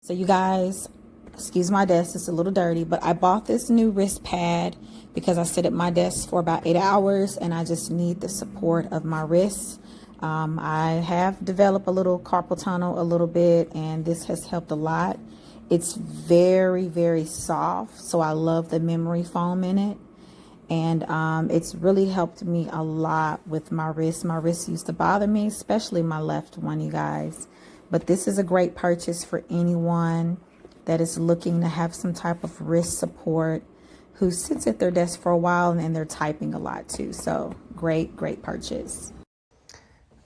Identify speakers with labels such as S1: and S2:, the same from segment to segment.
S1: So you guys, excuse my desk, it's a little dirty, but I bought this new wrist pad because I sit at my desk for about 8 hours and I just need the support of my wrists. I have developed a little carpal tunnel a little bit, and this has helped a lot. It's very, very soft, so I love the memory foam in it. And it's really helped me a lot with my wrist. My wrist used to bother me, especially my left one, you guys. But this is a great purchase for anyone that is looking to have some type of wrist support, who sits at their desk for a while and they're typing a lot too. So great, great purchase.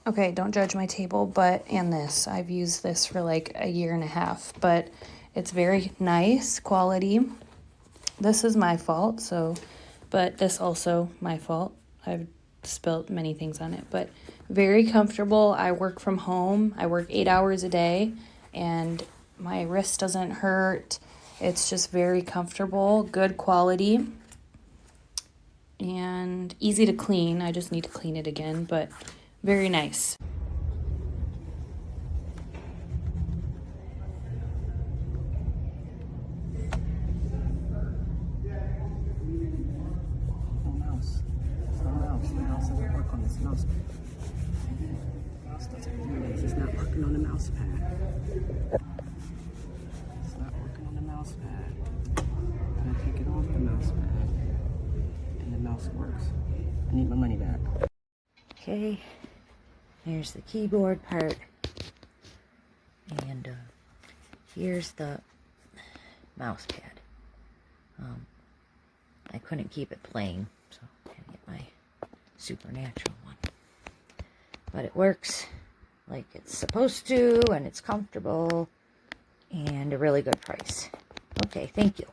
S2: Okay, don't judge my table, and this. I've used this for like a year and a half, but it's very nice quality. This is my fault, but this also my fault. I've spilt many things on it, but very comfortable. I work from home. I work 8 hours a day, and my wrist doesn't hurt. It's just very comfortable, good quality, and easy to clean. I just need to clean it again, but very nice.
S3: The mouse doesn't work on this mouse pad. The mouse doesn't do this. It's not working on the mouse pad. It's not working on the mouse pad. I'm gonna take it off the mouse pad. And the mouse works. I need my money back.
S4: Okay, here's the keyboard part, and here's the mouse pad. I couldn't keep it plain, so I had to get my supernatural one. But it works like it's supposed to, and it's comfortable, and a really good price. Okay, thank you.